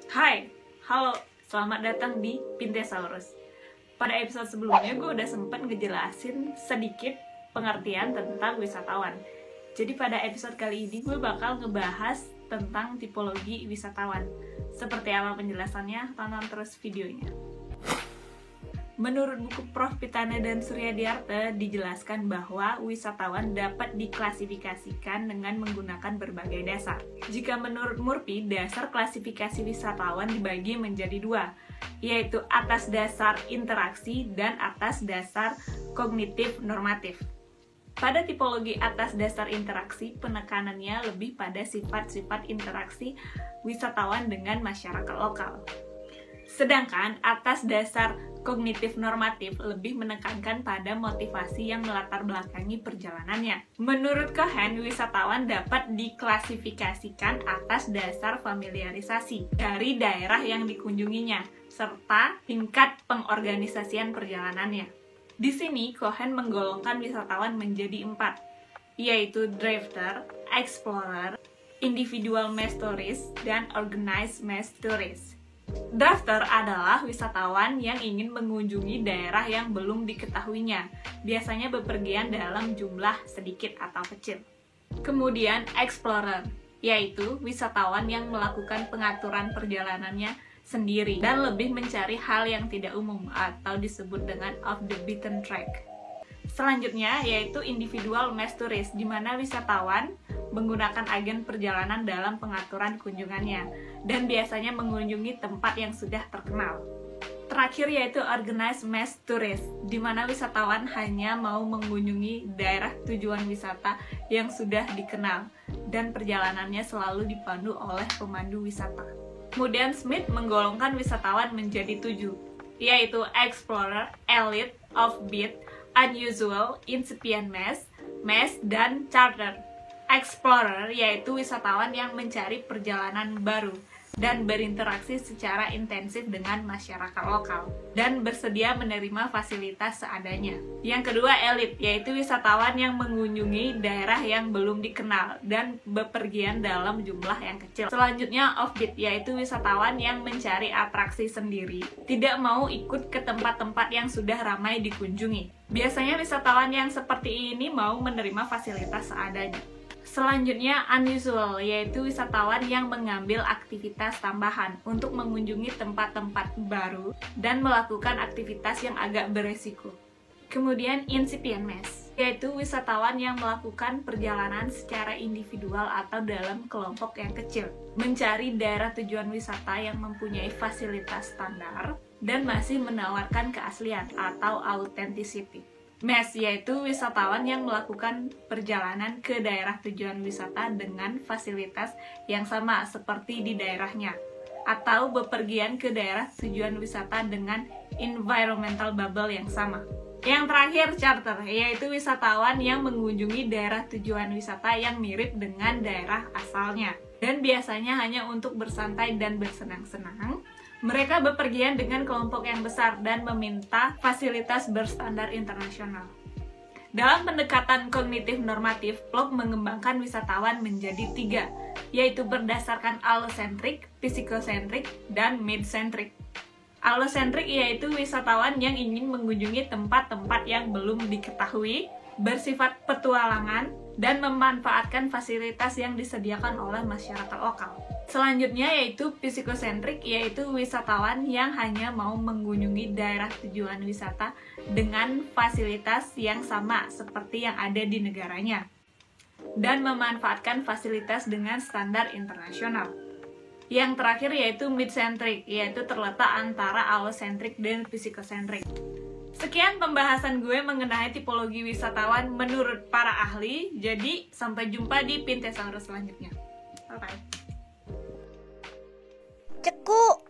Hai, halo, selamat datang di Pintesaurus. Pada episode sebelumnya gue udah sempet ngejelasin sedikit pengertian tentang wisatawan. Jadi pada episode kali ini gue bakal ngebahas tentang tipologi wisatawan. Seperti apa penjelasannya, tonton terus videonya. Menurut buku Prof. Pitana dan Suryadiarta dijelaskan bahwa wisatawan dapat diklasifikasikan dengan menggunakan berbagai dasar. Jika menurut Murphy, dasar klasifikasi wisatawan dibagi menjadi dua, yaitu atas dasar interaksi dan atas dasar kognitif normatif. Pada tipologi atas dasar interaksi, penekanannya lebih pada sifat-sifat interaksi wisatawan dengan masyarakat lokal. Sedangkan atas dasar kognitif normatif lebih menekankan pada motivasi yang melatar belakangi perjalanannya. Menurut Cohen, wisatawan dapat diklasifikasikan atas dasar familiarisasi dari daerah yang dikunjunginya, serta tingkat pengorganisasian perjalanannya. Di sini, Cohen menggolongkan wisatawan menjadi 4, yaitu drifter, explorer, individual mass tourist, dan organized mass tourist. Drifter adalah wisatawan yang ingin mengunjungi daerah yang belum diketahuinya, biasanya bepergian dalam jumlah sedikit atau kecil. Kemudian explorer, yaitu wisatawan yang melakukan pengaturan perjalanannya sendiri dan lebih mencari hal yang tidak umum atau disebut dengan off the beaten track. Selanjutnya yaitu individual mass tourist, di mana wisatawan menggunakan agen perjalanan dalam pengaturan kunjungannya dan biasanya mengunjungi tempat yang sudah terkenal. Terakhir yaitu organized mass tourist, di mana wisatawan hanya mau mengunjungi daerah tujuan wisata yang sudah dikenal dan perjalanannya selalu dipandu oleh pemandu wisata. Kemudian Smith menggolongkan wisatawan menjadi 7, yaitu explorer, elite, offbeat, unusual, incipient mass, dan charter. Explorer yaitu wisatawan yang mencari perjalanan baru dan berinteraksi secara intensif dengan masyarakat lokal dan bersedia menerima fasilitas seadanya. Yang kedua, elite yaitu wisatawan yang mengunjungi daerah yang belum dikenal dan bepergian dalam jumlah yang kecil. Selanjutnya, offbeat yaitu wisatawan yang mencari atraksi sendiri, tidak mau ikut ke tempat-tempat yang sudah ramai dikunjungi. Biasanya wisatawan yang seperti ini mau menerima fasilitas seadanya. Selanjutnya, unusual, yaitu wisatawan yang mengambil aktivitas tambahan untuk mengunjungi tempat-tempat baru dan melakukan aktivitas yang agak beresiko. Kemudian, incipient mass, yaitu wisatawan yang melakukan perjalanan secara individual atau dalam kelompok yang kecil, mencari daerah tujuan wisata yang mempunyai fasilitas standar dan masih menawarkan keaslian atau authenticity. Mass yaitu wisatawan yang melakukan perjalanan ke daerah tujuan wisata dengan fasilitas yang sama seperti di daerahnya, atau bepergian ke daerah tujuan wisata dengan environmental bubble yang sama. Yang terakhir, charter, yaitu wisatawan yang mengunjungi daerah tujuan wisata yang mirip dengan daerah asalnya dan biasanya hanya untuk bersantai dan bersenang-senang. Mereka bepergian dengan kelompok yang besar dan meminta fasilitas berstandar internasional. Dalam pendekatan kognitif normatif, Block mengembangkan wisatawan menjadi 3, yaitu berdasarkan allocentric, psychocentric, dan mid-centric. Allocentric yaitu wisatawan yang ingin mengunjungi tempat-tempat yang belum diketahui, bersifat petualangan, dan memanfaatkan fasilitas yang disediakan oleh masyarakat lokal. Selanjutnya yaitu psychocentric, yaitu wisatawan yang hanya mau mengunjungi daerah tujuan wisata dengan fasilitas yang sama seperti yang ada di negaranya dan memanfaatkan fasilitas dengan standar internasional. Yang terakhir yaitu mid-centric, yaitu terletak antara allocentric dan psychocentric. Sekian pembahasan gue mengenai tipologi wisatawan menurut para ahli. Jadi, sampai jumpa di Pintesaurus selanjutnya. Bye-bye. Ceku.